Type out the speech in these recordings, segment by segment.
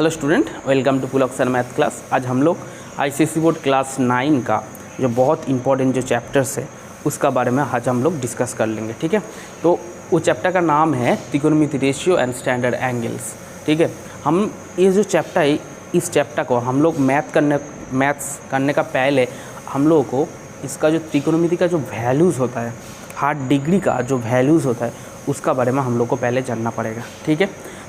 Hello student, welcome to Pulak sir math class. आज हम लोग आईसीएसई बोर्ड क्लास 9 का जो बहुत इंपॉर्टेंट जो चैप्टर्स है उसका बारे में आज हम लोग डिस्कस कर लेंगे। ठीक है, तो वो चैप्टर का नाम है त्रिकोणमिति रेशियो एंड स्टैंडर्ड एंगल्स। ठीक है, हम ये जो चैप्टर है इस चैप्टर को हम लोग मैथ्स करने का पहले हम लोगों को इसका जो त्रिकोणमिति का जो वैल्यूज़ होता है, हाफ डिग्री का जो वैल्यूज़ होता है उसका बारे में हम लोग को पहले जानना पड़ेगा। ठीक है,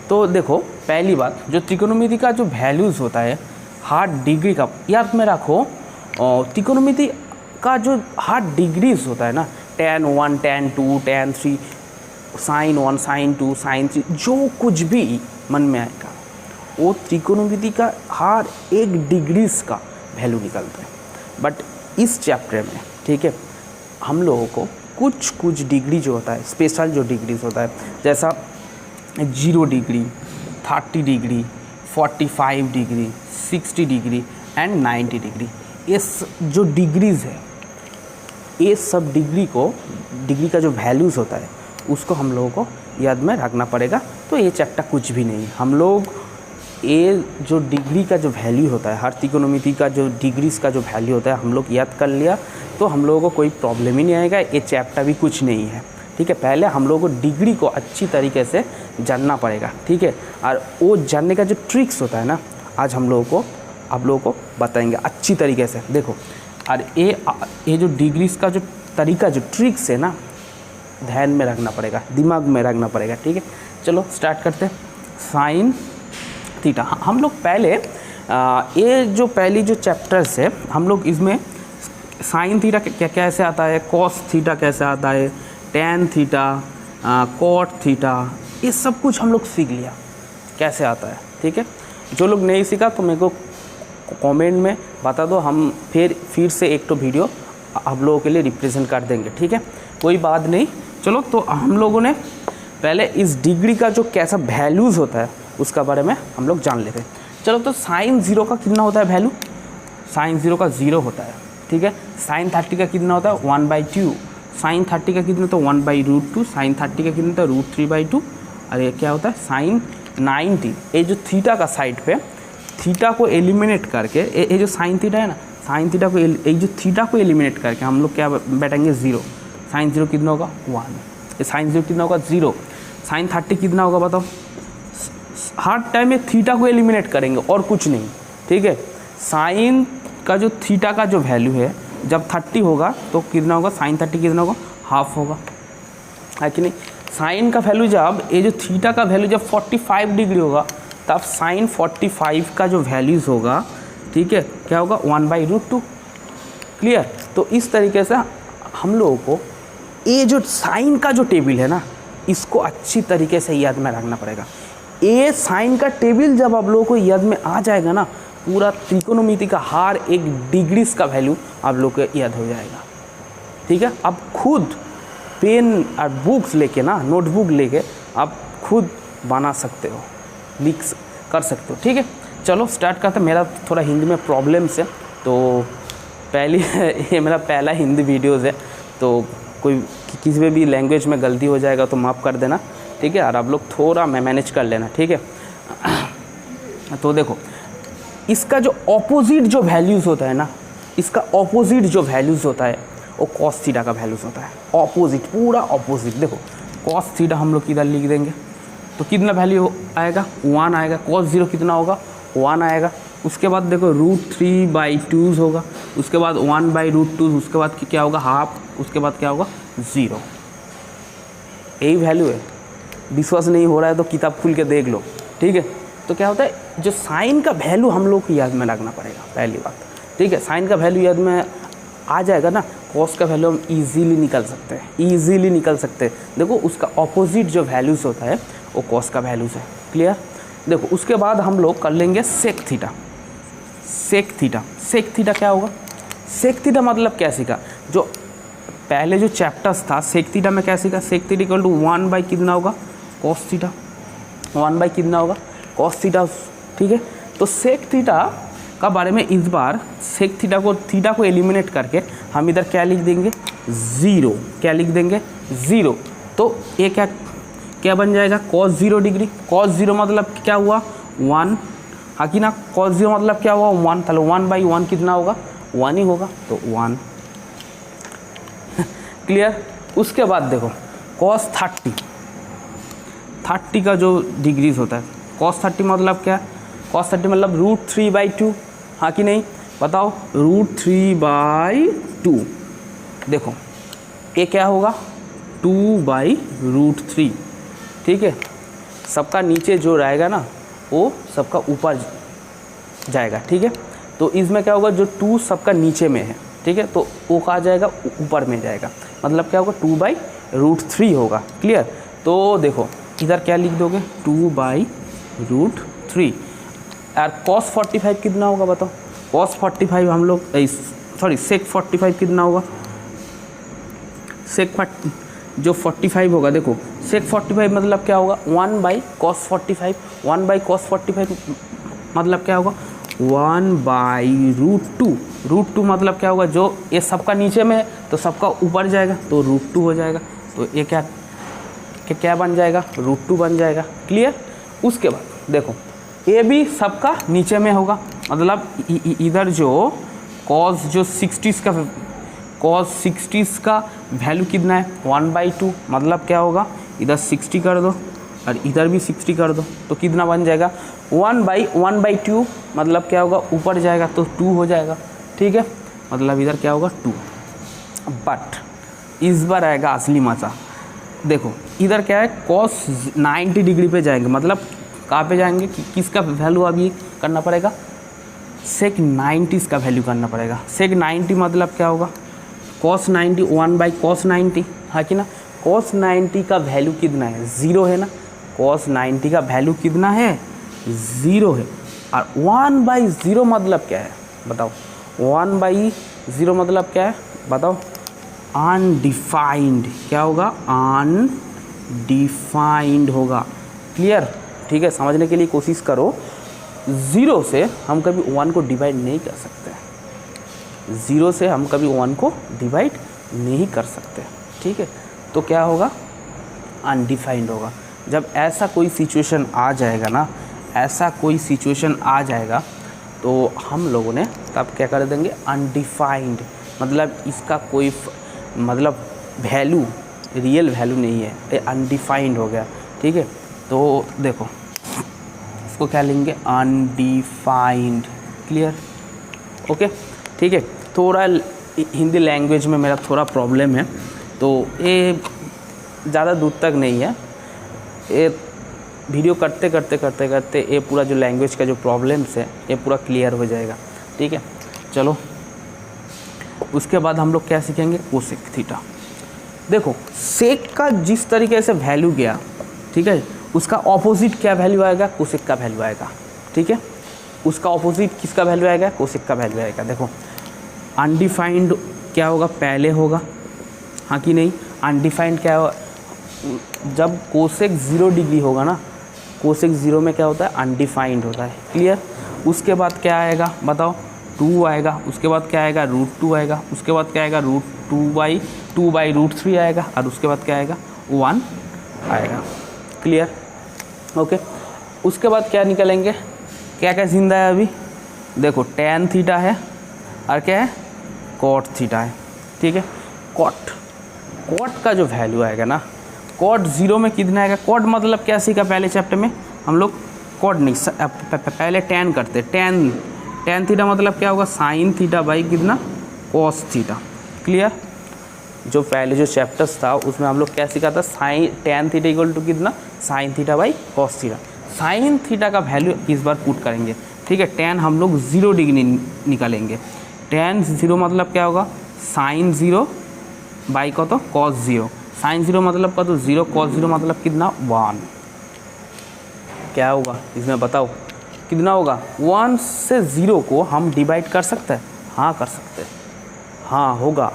तो देखो पहली बात, जो त्रिकोणमिति का जो वैल्यूज़ होता है हाफ डिग्री का, याद में रखो। त्रिकोणमिति का जो हाफ डिग्रीज होता है ना, tan 1, tan 2, tan 3, sin 1, sin 2, sin 3, जो कुछ भी मन में आएगा वो त्रिकोणमिति का हर एक डिग्रीज का वैल्यू निकलता है। बट इस चैप्टर में, ठीक है, हम लोगों को कुछ डिग्री जो होता है, स्पेशल जो डिग्रीज होता है, जैसा 0 degree, 30 degree, 45 degree, 60 degree and 90 degree, ये जो डिग्रीज़ है ये सब डिग्री का जो वैल्यूज़ होता है उसको हम लोगों को याद में रखना पड़ेगा। तो ये चैप्टर कुछ भी नहीं, हम लोग ये जो डिग्री का जो वैल्यू होता है, हर त्रिकोणमिति का जो डिग्रीज का जो वैल्यू होता है हम लोग याद कर लिया तो हम लोगों को कोई प्रॉब्लम ही नहीं आएगा। ये चैप्टर भी कुछ नहीं है। ठीक है, पहले हम लोगों को डिग्री को अच्छी तरीके से जानना पड़ेगा। ठीक है, और वो जानने का जो ट्रिक्स होता है ना, आज हम लोगों को आप लोगों को बताएंगे अच्छी तरीके से। देखो, और ये जो डिग्रीज का जो तरीका, जो ट्रिक्स है ना, ध्यान में रखना पड़ेगा, दिमाग में रखना पड़ेगा। ठीक है, चलो स्टार्ट करते हैं। साइन थीटा, हम लोग पहले ये जो पहली जो चैप्टर्स है हम लोग इसमें साइन थीटा कैसे आता है, कॉस थीटा कैसे आता है, टैन थीटा, कॉट थीटा, ये सब कुछ हम लोग सीख लिया कैसे आता है। ठीक है, जो लोग नहीं सीखा तो मेरे को कमेंट में बता दो, हम फिर से एक तो वीडियो आप लोगों के लिए रिप्रेजेंट कर देंगे। ठीक है, कोई बात नहीं। चलो, तो हम लोगों ने पहले इस डिग्री का जो कैसा वैल्यूज़ होता है उसका बारे में हम लोग जान लेते हैं। चलो, तो साइन 0 का कितना होता है वैल्यू? साइन 0 का 0 होता है। ठीक है, साइन 30 का कितना होता है? 1/2। साइन 30 का कितना, तो 1/√2। साइन 30 का कितना होता है? √3/2। और ये क्या होता है? साइन 90। ये जो थीटा का साइड पे, थीटा को एलिमिनेट करके, ये जो साइन थीटा है ना, साइन थीटा को ये जो थीटा को एलिमिनेट करके हम लोग क्या बैठेंगे? 0। साइन 0 कितना होगा? 1। ये साइन 0 कितना होगा? 0। साइन 30 कितना होगा बताओ? हर टाइम में थीटा को एलिमिनेट करेंगे और कुछ नहीं। ठीक है, साइन का जो थीटा का जो वैल्यू है जब 30 होगा तो कितना होगा? साइन 30 कितना होगा? हाफ होगा, है कि नहीं? साइन का वैल्यू जब, ये जो थीटा का वैल्यू जब 45 डिग्री होगा तब साइन 45 का जो वैल्यूज़ होगा, ठीक है, क्या होगा? 1/√2। क्लियर? तो इस तरीके से हम लोगों को ये जो साइन का जो टेबल है ना, इसको अच्छी तरीके से याद में रखना पड़ेगा। ये साइन का टेबल जब आप लोगों को याद में आ जाएगा ना, पूरा त्रिकोणमिति का हर एक डिग्रीज का वैल्यू आप लोग को याद हो जाएगा। ठीक है, आप खुद पेन और बुक्स लेके ना, नोटबुक लेके आप खुद बना सकते हो, लिख कर सकते हो। ठीक है, चलो स्टार्ट करते हैं। मेरा थोड़ा हिंदी में प्रॉब्लम्स है तो ये मेरा पहला हिंदी वीडियोज़ है, तो कोई किसी में भी लैंग्वेज में गलती हो जाएगा तो माफ़ कर देना। ठीक है, और आप लोग थोड़ा मैनेज कर लेना। ठीक है, तो देखो इसका जो ऑपोजिट जो वैल्यूज़ होता है ना, इसका ऑपोजिट जो वैल्यूज़ होता है वो कॉस थीटा का वैल्यूज़ होता है। ऑपोजिट, पूरा ऑपोजिट। देखो कॉस थीटा हम लोग किधर लिख देंगे तो कितना वैल्यू आएगा? 1 आएगा। कॉस 0 कितना होगा? 1 आएगा। उसके बाद देखो √3/2 होगा, उसके बाद 1/√2, उसके बाद क्या होगा? हाफ, उसके बाद क्या होगा? 0। यही वैल्यू है। विश्वास नहीं हो रहा है तो किताब खुल के देख लो। ठीक है, तो क्या होता है, जो साइन का वैल्यू हम लोग को याद में रखना पड़ेगा पहली बात। ठीक है, साइन का वैल्यू याद में आ जाएगा ना, कॉस का वैल्यू हम ईजीली निकल सकते हैं। देखो उसका ऑपोजिट जो वैल्यूज़ होता है वो कॉस का वैल्यूज़ है। क्लियर? देखो उसके बाद हम लोग कर लेंगे सेक थीटा। सेक थीटा क्या होगा? सेक थीटा मतलब क्या सीखा? जो पहले जो चैप्टर्स था सेक थीटा में क्या सीखा? सेक थीटा इक्वल टू 1 कितना होगा? Cos theta. 1 कितना होगा? Cos theta. ठीक है, तो सेक थीटा का बारे में इस बार सेक थीटा को एलिमिनेट करके हम इधर क्या लिख देंगे? 0। क्या लिख देंगे? 0। तो ये क्या बन जाएगा? cos 0 degree. cos 0 मतलब क्या हुआ? 1 हाँ कि ना। cos 0 मतलब क्या हुआ 1, चलो 1/1 कितना होगा 1 ही होगा, तो 1 क्लियर। उसके बाद देखो cos 30 का जो डिग्रीज होता है, cos 30 मतलब क्या है, cos 30 मतलब √3/2, हाँ कि नहीं बताओ, √3/2। देखो ये क्या होगा 2/√3, ठीक है। सबका नीचे जो रहेगा ना वो सबका ऊपर जाएगा, ठीक है। तो इसमें क्या होगा जो 2 सबका नीचे में है, ठीक है, तो वो कहाँ जाएगा ऊपर में जाएगा, मतलब क्या होगा 2/√3 होगा, क्लियर। तो देखो इधर क्या लिख दोगे 2/√3। यार cos 45 कितना होगा बताओ, cos 45 हम लोग sec 45 कितना होगा, जो 45 होगा, देखो sec 45 मतलब क्या होगा 1/cos 45, 1/cos 45 मतलब क्या होगा 1/√2, √2 मतलब क्या होगा जो ये सबका नीचे में है तो सबका ऊपर जाएगा तो √2 हो जाएगा, तो ये क्या बन जाएगा √2 बन जाएगा, क्लियर। उसके बाद देखो ये भी सबका नीचे में होगा, मतलब इधर जो cos 60 का वैल्यू कितना है 1/2, मतलब क्या होगा इधर 60 कर दो और इधर भी 60 कर दो, तो कितना बन जाएगा 1/2, मतलब क्या होगा ऊपर जाएगा तो 2 हो जाएगा, ठीक है, मतलब इधर क्या होगा 2। बट इस बार आएगा असली मज़ा। देखो इधर क्या है cos 90 डिग्री पे जाएंगे, मतलब कहाँ पे जाएंगे किसका वैल्यू अभी करना पड़ेगा sec 90 का वैल्यू करना पड़ेगा। sec 90 मतलब क्या होगा cos 90 1/cos 90, हाँ कि ना। cos 90 का वैल्यू कितना है 0 है ना, cos 90 का वैल्यू कितना है 0 है। और 1/0 मतलब क्या है बताओ, 1/0 मतलब क्या है बताओ, अनडिफाइंड, क्या होगा अनडिफाइंड होगा, क्लियर, ठीक है। समझने के लिए कोशिश करो, 0 से हम कभी 1 को डिवाइड नहीं कर सकते, 0 से हम कभी 1 को डिवाइड नहीं कर सकते, ठीक है। तो क्या होगा अनडिफाइंड होगा। जब ऐसा कोई सिचुएशन आ जाएगा ना, ऐसा कोई सिचुएशन आ जाएगा तो हम लोगों ने तब क्या कर देंगे अनडिफाइंड, मतलब इसका कोई मतलब वैल्यू रियल वैल्यू नहीं है, ये अनडिफाइंड हो गया, ठीक है। तो देखो इसको क्या लेंगे अनडिफाइंड, क्लियर, ओके, ठीक है। थोड़ा हिंदी लैंग्वेज में मेरा थोड़ा प्रॉब्लम है, तो ये ज़्यादा दूर तक नहीं है, ये वीडियो करते ये पूरा जो लैंग्वेज का जो प्रॉब्लम्स है ये पूरा क्लियर हो जाएगा, ठीक है। चलो उसके बाद हम लोग क्या सीखेंगे कोसेक थीटा। देखो सेक का जिस तरीके से वैल्यू गया, ठीक है, उसका ऑपोजिट क्या वैल्यू आएगा कोसेक का वैल्यू आएगा, ठीक है। उसका ऑपोजिट किसका वैल्यू आएगा कोसेक का वैल्यू आएगा। देखो अनडिफाइंड क्या होगा पहले होगा, हाँ कि नहीं। अनडिफाइंड क्या होगा जब कोसेक 0 डिग्री होगा ना, कोसेक 0 में क्या होता है अनडिफाइंड होता है, क्लियर। उसके बाद क्या आएगा बताओ 2 आएगा, उसके बाद क्या आएगा √2 आएगा, उसके बाद क्या आएगा √2/√3 आएगा, और उसके बाद क्या आएगा 1 आएगा, क्लियर, ओके। उसके बाद क्या निकलेंगे, क्या क्या जिंदा है अभी, देखो tan थीटा है और क्या है cot थीटा है, ठीक है। cot का जो वैल्यू आएगा ना, cot 0 में कितना आएगा, cot मतलब क्या सीखा पहले चैप्टर में हम लोग, cot नहीं पहले tan करते, tan थीटा मतलब क्या होगा sin थीटा बाई कितना cos थीटा, क्लियर। जो पहले जो चैप्टर्स था उसमें हम लोग क्या सीखा था tan थीटा इक्वल टू कितना sin theta by cos theta. sin theta का वैल्यू इस बार पुट करेंगे, ठीक है। tan हम लोग 0 डिग्री निकालेंगे, tan 0 मतलब क्या होगा sin 0 बाई को तो cos 0, sin 0 मतलब का तो 0, cos 0 मतलब कितना 1, क्या होगा इसमें बताओ कितना होगा। 1 से 0 को हम डिवाइड कर सकते हैं, हाँ कर सकते हैं, हाँ होगा।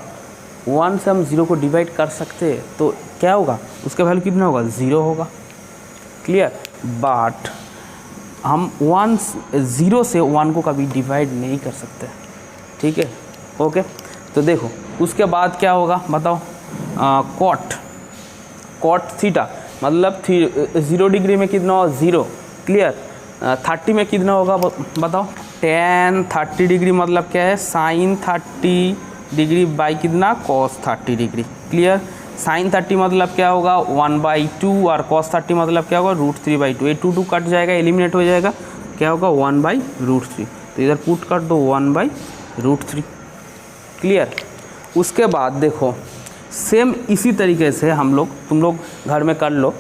1 से हम 0 को डिवाइड कर सकते हैं तो क्या होगा उसका वैल्यू कितना होगा 0 होगा, क्लियर। बट हम 0 से 1 को कभी डिवाइड नहीं कर सकते, ठीक है, ओके। तो देखो उसके बाद क्या होगा बताओ cot थीटा मतलब 0 डिग्री में कितना होगा 0, क्लियर। 30 में कितना होगा बताओ। tan 30 डिग्री मतलब क्या है, sin 30 डिग्री बाई कितना, cos 30 डिग्री। क्लियर। sin 30 मतलब क्या होगा 1/2 और cos 30 मतलब क्या होगा √3/2। ये 2 कट जाएगा, एलिमिनेट हो जाएगा, क्या होगा 1/√3। तो इधर पुट कर दो 1/√3। क्लियर। उसके बाद देखो सेम इसी तरीके से हम लोग, तुम लोग घर में कर लो,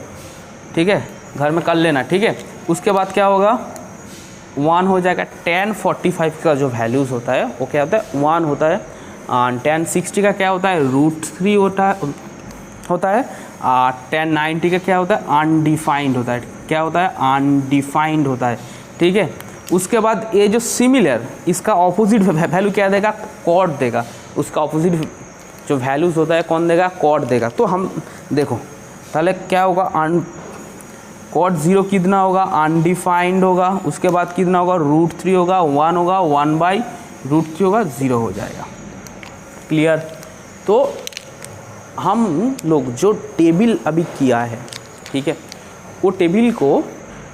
ठीक है, घर में कर लेना, ठीक है। उसके बाद क्या होगा 1 हो जाएगा। tan 45 का जो वैल्यूज़ होता है वो क्या होता है 1 होता है। tan 60 का क्या होता है √3 होता है। tan 90 का क्या होता है अनडिफाइंड होता है। क्या होता है अनडिफाइंड होता है, ठीक है। उसके बाद ये जो सिमिलर, इसका ऑपोजिट वैल्यू क्या देगा, कॉट देगा। उसका ऑपोजिट जो वैल्यूज़ होता है कौन देगा, कॉट देगा। तो हम देखो पहले क्या होगा, कॉट 0 कितना होगा अनडिफाइंड होगा। उसके बाद कितना होगा √3 होगा, 1 होगा, 1/√3 होगा, 0 हो जाएगा। क्लियर। तो हम लोग जो टेबल अभी किया है, ठीक है, वो टेबल को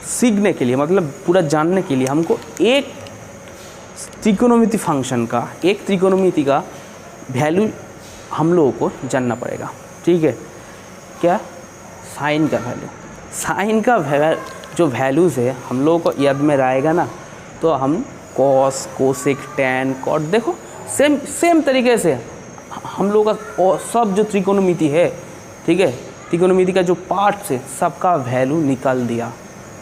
सीखने के लिए, मतलब पूरा जानने के लिए हमको एक त्रिकोणमिति फंक्शन का, एक त्रिकोणमिति का वैल्यू हम लोगों को जानना पड़ेगा, ठीक है। क्या, साइन का वैल्यू। साइन का जो वैल्यूज़ है हम लोगों को याद में रहेगा ना, तो हम कॉस, कोसेक, टैन, कॉट, देखो सेम तरीके से हम लोग का सब जो त्रिकोणमिति है, ठीक है, त्रिकोणमिति का जो पार्ट्स है सबका वैल्यू निकाल दिया,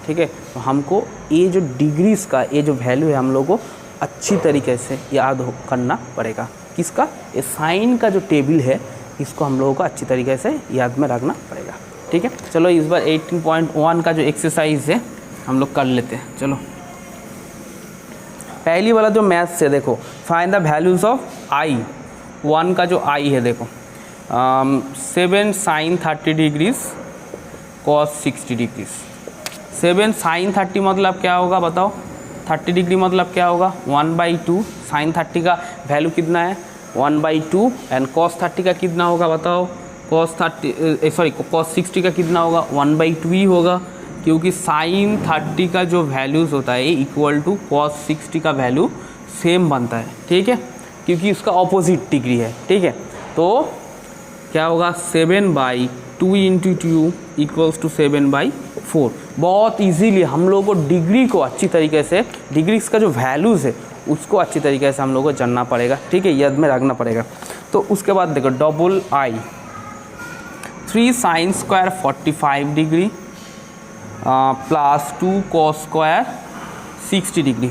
ठीक है। तो हमको ये जो डिग्रीज़ का ये जो वैल्यू है हम लोग को अच्छी तरीके से याद करना पड़ेगा। किसका, ये साइन का जो टेबल है इसको हम लोगों को अच्छी तरीके से याद में रखना पड़ेगा, ठीक है। चलो इस बार 18.1 का जो एक्सरसाइज है हम लोग कर लेते हैं। चलो पहली वाला जो मैथ्स है, देखो फाइंड द वैल्यूज़ ऑफ आई। 1 का जो आई है देखो 7 sin 30 degrees cos 60 degrees. 7 sin 30 मतलब क्या होगा बताओ, 30 डिग्री मतलब क्या होगा 1/2। sin 30 का वैल्यू कितना है 1/2 एंड cos 30 का कितना होगा बताओ, cos 60 का कितना होगा 1/2 ही होगा, क्योंकि sin 30 का जो वैल्यूज़ होता है इक्वल टू cos 60 का वैल्यू सेम बनता है, ठीक है, क्योंकि उसका ऑपोजिट डिग्री है, ठीक है। तो क्या होगा 7/2 × 2 इक्वल्स टू 7/4। बहुत इजीली हम लोगों को डिग्री को अच्छी तरीके से, डिग्री का जो वैल्यूज़ है उसको अच्छी तरीके से हम लोगों को जानना पड़ेगा, ठीक है, याद में रखना पड़ेगा। तो उसके बाद देखो डबल आई 3 sin square 45 degree plus 2 cos square 60 degree,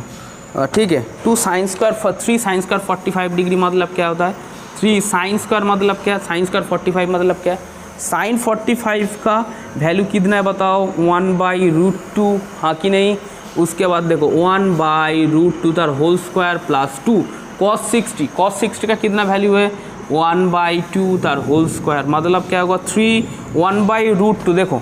ठीक है। 2 sin square 3 sin square 45 degree मतलब क्या होता है, 3 sin स्क्वायर मतलब क्या है, sin स्क्वायर 45 मतलब क्या है, sin 45 का वैल्यू कितना है बताओ 1/√2, हाँ कि नहीं। उसके बाद देखो 1/√2 तार होल स्क्वायर प्लस 2 cos 60 का कितना वैल्यू है 1/2 तार होल स्क्वायर मतलब क्या होगा 3 1/√2। देखो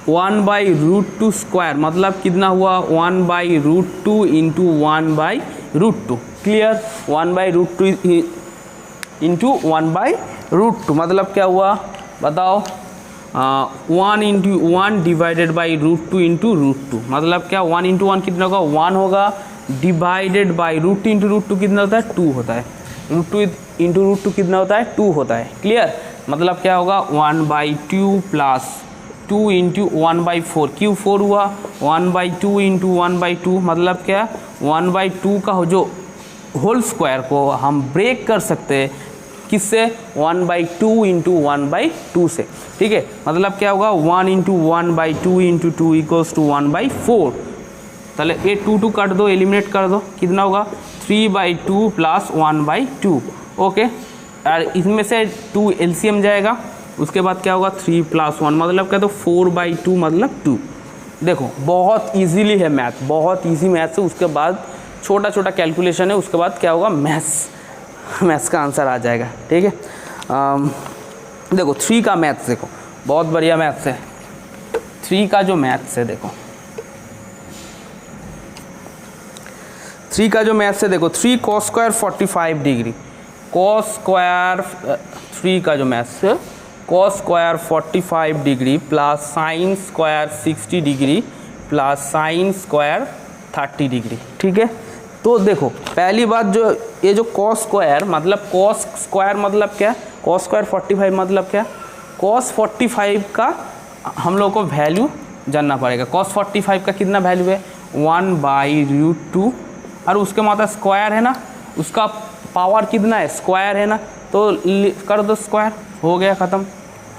1/√2 स्क्वायर मतलब कितना हुआ 1/√2 इंटू 1/√2। क्लियर। 1/√2 इंटू 1/√2 मतलब क्या हुआ बताओ 1 इंटू 1 डिवाइडेड बाई √2 इंटू √2 मतलब क्या 1 इंटू 1 कितना होगा 1 होगा, डिवाइडेड बाई √2 इंटू √2 कितना होता है 2 होता है, √2 इंटू √2 कितना होता है 2 होता है। क्लियर। मतलब क्या होगा 1/2 प्लस 2 इंटू 1/4 क्यों 4 हुआ 1/2 इंटू 1/2 मतलब क्या 1/2 का जो होल स्क्वायर को हम ब्रेक कर सकते हैं किससे 1/2 इंटू 1/2 से, ठीक है। मतलब क्या होगा 1 इंटू 1/2 इंटू 2 इक्वल्स टू 1/4। चले ये 2 काट दो, एलिमिनेट कर दो, कितना होगा 3/2 प्लस 1/2। ओके, और इसमें से 2 एलसीएम जाएगा, उसके बाद क्या होगा 3 + 1 मतलब क्या तो 4/2 मतलब 2। देखो बहुत इजीली है मैथ, बहुत इजी मैथ है। उसके बाद छोटा छोटा कैलकुलेशन है, उसके बाद क्या होगा मैथ्स का आंसर आ जाएगा, ठीक है। देखो 3 का मैथ्स देखो बहुत बढ़िया मैथ्स है। 3 का जो मैथ्स है देखो 3 का जो मैथ्स है देखो 3 cos square 45 degree cos square 3 का जो मैथ्स है cos square 45 degree plus sin square 60 degree plus sine square 30 degree. ठीक है, तो देखो पहली बात जो ये जो कॉस स्क्वायर मतलब क्या है, कॉस स्क्वायर 45 मतलब क्या है, कॉस 45 का हम लोग को वैल्यू जानना पड़ेगा। कॉस 45 का कितना वैल्यू है 1/√2 और उसके माता स्क्वायर है ना, उसका पावर कितना है स्क्वायर है ना, तो कर दो स्क्वायर, हो गया ख़त्म।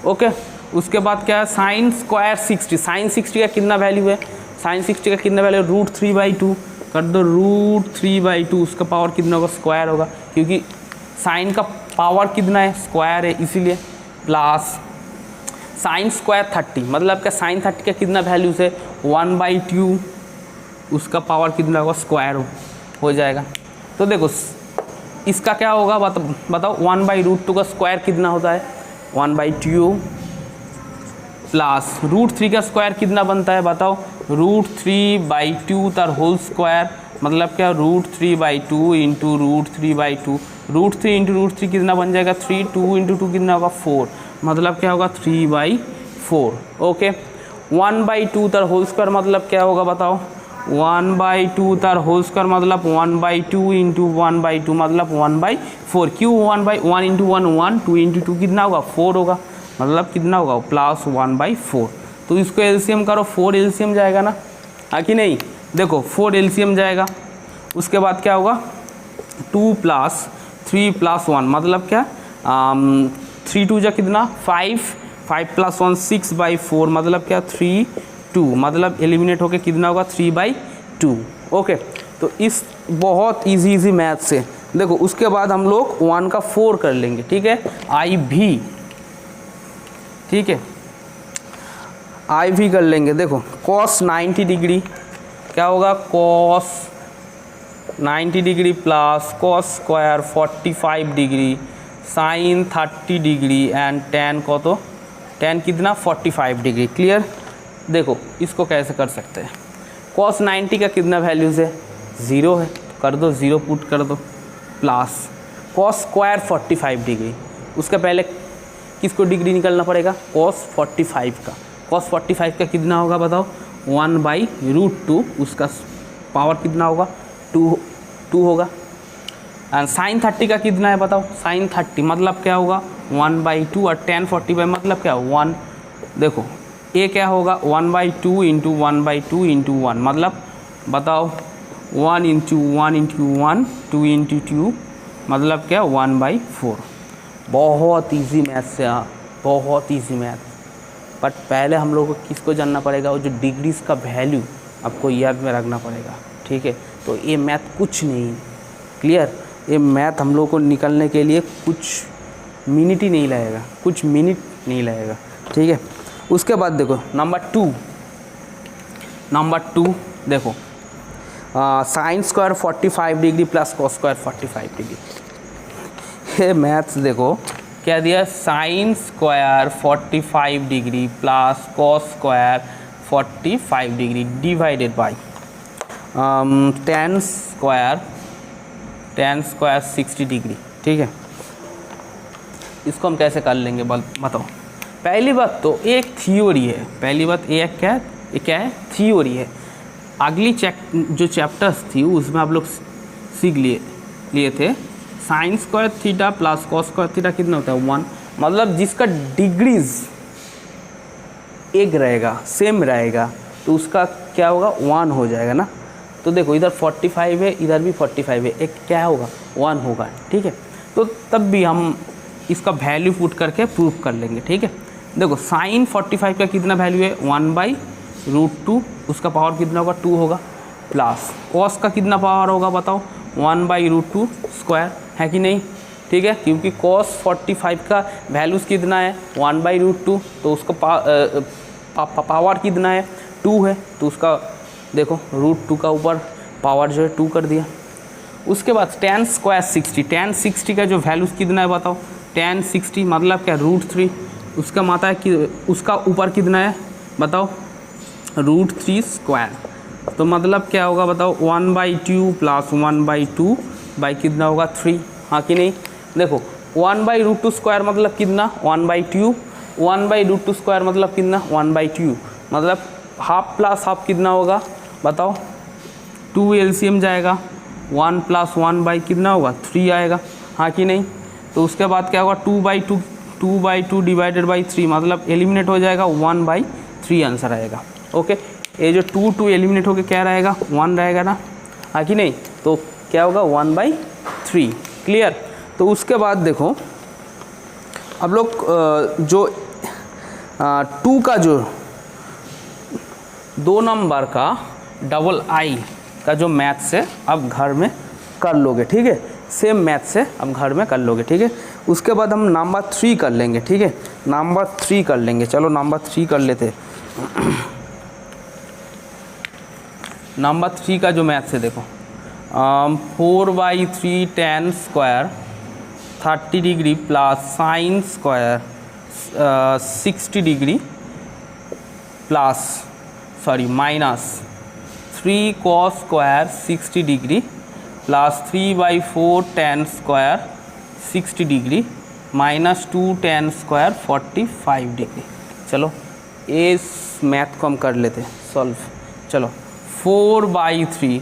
ओके, उसके बाद क्या है साइन स्क्वायर 60, साइन 60 का कितना वैल्यू है, साइन 60 का कितना वैल्यू है √3/2, कर दो √3/2, उसका पावर कितना होगा स्क्वायर होगा, क्योंकि साइन का पावर कितना है स्क्वायर है इसीलिए, प्लस साइन स्क्वायर 30 मतलब क्या साइन 30 का कितना वैल्यू है 1/2, उसका पावर कितना होगा स्क्वायर हो जाएगा। तो देखो इसका क्या होगा बताओ 1/√2 का स्क्वायर कितना होता है 1/2 प्लस √3 का स्क्वायर कितना बनता है बताओ √3/2 तर होल स्क्वायर मतलब क्या √3/2 इंटू √3/2, √3 इंटू √3 कितना बन जाएगा 3, 2 इंटू 2 कितना होगा 4 मतलब क्या होगा 3/4। ओके, 1/2 तर होल स्क्वायर मतलब क्या होगा बताओ 1/2 तर होल स्क्वायर मतलब 1/2 इंटू 1/2 मतलब 1/4, क्यों 1 इंटू 1 2 इंटू 2 कितना होगा 4 होगा मतलब कितना होगा प्लस 1/4। तो इसको एलसीएम करो 4 एलसीएम जाएगा ना, हाँ कि नहीं, देखो 4 एलसीएम जाएगा, उसके बाद क्या होगा 2 + 3 + 1 मतलब क्या 3 2 जा कितना 5, 5 + 1 6/4 मतलब क्या 3 2 मतलब एलिमिनेट होके कितना होगा 3/2। ओके, तो इस बहुत इजी मैथ से देखो, उसके बाद हम लोग 1 का 4 कर लेंगे। ठीक है, आई भी, ठीक है आई भी कर लेंगे। देखो cos 90 डिग्री क्या होगा cos 90 degree plus cos square 45 degree sine 30 degree and tan को तो tan कितना 45 डिग्री। क्लियर, देखो इसको कैसे कर सकते हैं, cos 90 का कितना वैल्यूज़ है 0 है, कर दो 0 पुट कर दो, प्लस cos स्क्वायर 45 डिग्री, उसका पहले किसको डिग्री निकालना पड़ेगा cos 45 का, cos 45 का कितना होगा बताओ 1/√2, उसका पावर कितना होगा 2 होगा, एंड साइन 30 का कितना है बताओ साइन 30 मतलब क्या होगा 1/2 और tan 45 मतलब क्या 1, देखो ये क्या होगा 1/2 इंटू 1/2 इंटू 1 मतलब बताओ 1 इंटू 1 इंटू 1 2 इंटू 2 मतलब क्या 1/4। बहुत इजी मैथ से, बहुत इजी मैथ, बट पहले हम लोग को किसको जानना पड़ेगा, वो जो डिग्रीज का वैल्यू आपको याद में रखना पड़ेगा। ठीक है, तो ये मैथ कुछ नहीं, क्लियर, ये मैथ हम लोग को निकलने के लिए कुछ मिनट ही नहीं लगेगा, कुछ मिनट नहीं लगेगा। ठीक है, उसके बाद देखो नंबर टू देखो sine square 45 degree plus cos square 45 degree, ये मैथ्स देखो क्या दिया sine square 45 degree plus cos square 45 degree divided by tan square 60 degree. ठीक है, इसको हम कैसे कर लेंगे बताओ। पहली बात तो एक थियोरी है, पहली बात ये क्या है थियोरी है। अगली जो चैप्टर्स थी उसमें आप लोग सीख लिए थे sine square theta plus cos square theta कितना होता है 1, मतलब जिसका डिग्रीज एक रहेगा सेम रहेगा तो उसका क्या होगा 1 हो जाएगा ना। तो देखो इधर 45 है इधर भी 45 है, एक क्या होगा 1 होगा। ठीक है, तो तब भी हम इसका वैल्यू पुट करके प्रूफ कर लेंगे। ठीक है, देखो साइन 45 का कितना वैल्यू है 1/√2, उसका पावर कितना होगा 2 होगा, प्लस cos का कितना पावर होगा बताओ 1/√2 स्क्वायर, है कि नहीं। ठीक है, क्योंकि cos 45 का वैल्यूज़ कितना है 1/√2, तो उसका पावर कितना है 2 है, तो उसका देखो √2 का ऊपर पावर जो है 2 कर दिया। उसके बाद tan स्क्वायर 60, tan 60 का जो वैल्यूज़ कितना है बताओ tan 60 मतलब क्या √3, उसका माता है कि उसका ऊपर कितना है बताओ √3 स्क्वायर, तो मतलब क्या होगा बताओ 1/2 प्लस 1/2 बाई कितना होगा 3, हाँ कि नहीं। देखो 1/√2 स्क्वायर मतलब कितना 1/2, 1/√2 स्क्वायर मतलब कितना 1/2 मतलब हाफ प्लस हाफ कितना होगा बताओ, 2 एलसीएम जाएगा, 1 + 1 बाई कितना होगा 3 आएगा, हाँ कि नहीं। तो उसके बाद क्या होगा 2/2 डिवाइडेड बाई 3 मतलब एलिमिनेट हो जाएगा 1/3 आंसर आएगा। ओके, ये जो 2 एलिमिनेट होकर क्या रहेगा 1 रहेगा ना, हाँ कि नहीं। तो क्या होगा 1/3। क्लियर। तो उसके बाद देखो अब लोग जो 2 का जो 2 नंबर का डबल आई का जो मैथ्स है अब घर में कर लोगे, ठीक है। सेम मैथ से अब घर में कर लोगे, ठीक है। उसके बाद हम नंबर 3 कर लेंगे, ठीक है। नंबर 3 कर लेंगे, चलो नंबर 3 कर लेते। नंबर 3 का जो मैथ्स है देखो 4/3 tan square 30 degree plus sine square 60 degree plus minus 3 cos square 60 degree plus 3/4 tan square 60 degree minus 2 tan square 45 degree. चलो इस मैथ को हम कर लेते हैं सॉल्व। चलो 4/3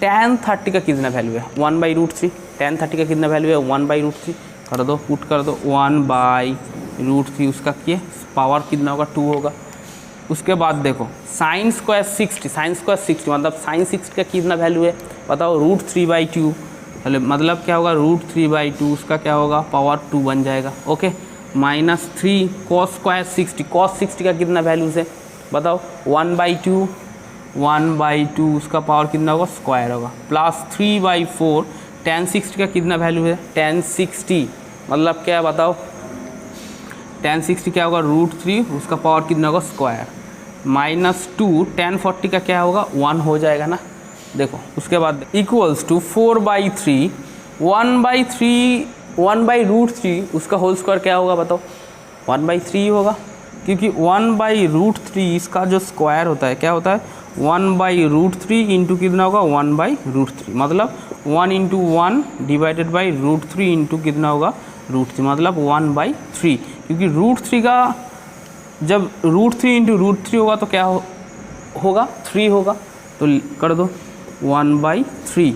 tan 30 का कितना वैल्यू है 1/√3, tan 30 का कितना वैल्यू है 1/√3, कर दो पुट कर दो 1/√3, उसका किए पावर कितना होगा 2 होगा। उसके बाद देखो साइन स्क्वायर 60 मतलब साइन 60 का कितना वैल्यू है बताओ √3/2, मतलब क्या होगा √3/2, उसका क्या होगा पावर 2 बन जाएगा। ओके, माइनस 3 cos स्क्वायर 60 का कितना वैल्यू है बताओ 1/2 उसका पावर कितना होगा स्क्वायर होगा, प्लस 3/4 tan 60 का कितना वैल्यू है tan 60 मतलब क्या है बताओ tan 60 क्या होगा √3 उसका पावर कितना होगा स्क्वायर, माइनस 2 tan 40 का क्या होगा 1 हो जाएगा ना। देखो उसके बाद इक्वल्स टू 4/3 1/√3 उसका होल स्क्वायर क्या होगा बताओ 1/3 होगा, क्योंकि 1/√3 इसका जो स्क्वायर होता है क्या होता है 1/√3 इंटू कितना होगा 1/√3 मतलब 1 × 1 डिवाइडेड बाई √3 इंटू कितना होगा √3 मतलब 1/3, क्योंकि √3 का जब √3 इंटू √3 होगा तो क्या होगा 3 होगा, तो कर दो 1/3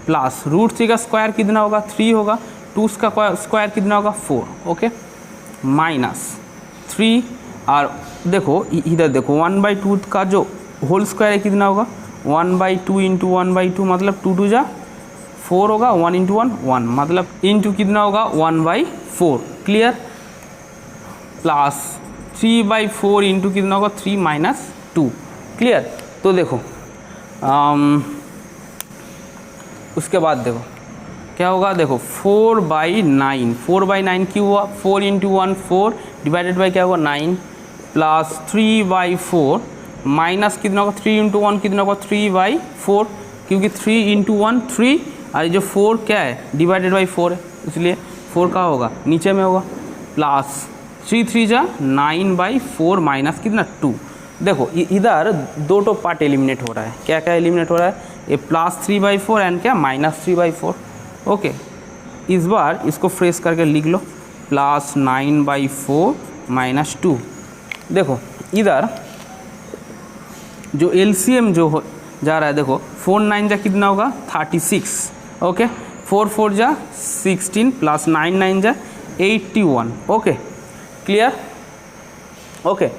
प्लस √3 का स्क्वायर कितना होगा 3 होगा, 2 का स्क्वायर कितना होगा 4। ओके, माइनस 3 और देखो इधर देखो 1/2 का जो होल स्क्वायर है कितना होगा 1/2 इंटू 1/2 मतलब 2 2 जा 4 होगा, 1 × 1 1 मतलब इंटू कितना होगा 1/4। क्लियर, प्लस 3/4 इंटू कितना होगा 3 माइनस 2। क्लियर। तो देखो उसके बाद देखो क्या होगा, देखो 4/9 क्यों हुआ 4 × 1 4 डिवाइडेड बाई क्या होगा 9 प्लस 3/4 माइनस कितना होगा 3 × 1 कितना होगा 3/4, क्योंकि 3 × 1 3 और जो 4 क्या है डिवाइडेड बाई 4 है इसलिए 4 का होगा नीचे में होगा, प्लस 3 3 जा 9/4 माइनस कितना 2। देखो इधर 2 पार्ट एलिमिनेट हो रहा है, क्या क्या एलिमिनेट हो रहा है ये प्लस 3/4 एंड क्या माइनस 3/4। ओके, इस बार इसको फ्रेश करके लिख लो प्लस 9/4 माइनस 2। देखो इधर जो एलसीएम जो हो जा रहा है देखो 4 9 जा कितना होगा 36। ओके, 4 4 जा 16 प्लस 9 9 जा 81। Okay, clear. ओके,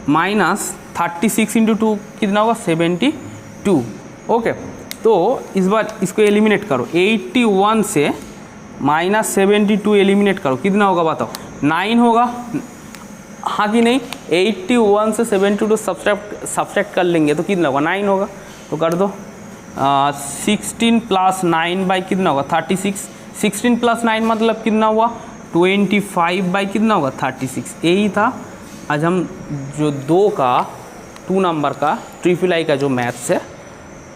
माइनस 36 × 2 कितना होगा 72। ओके, तो इस बार इसको एलिमिनेट करो 81 से माइनस 72 एलिमिनेट करो कितना होगा बताओ 9 होगा, हाँ कि नहीं। 81 से 72 सब्सट्रैक्ट कर लेंगे तो कितना होगा 9 होगा, तो कर दो 16 प्लस 9 बाई कितना होगा 36, 16 प्लस 9 मतलब कितना हुआ 25 बाई कितना होगा 36। यही था आज हम जो 2 नंबर का ट्रिपल आई का जो मैथ्स है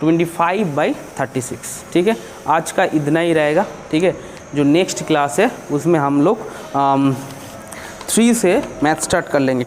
25/36। ठीक है, आज का इतना ही रहेगा। ठीक है, जो नेक्स्ट क्लास है उसमें हम लोग 3 से मैथ स्टार्ट कर लेंगे।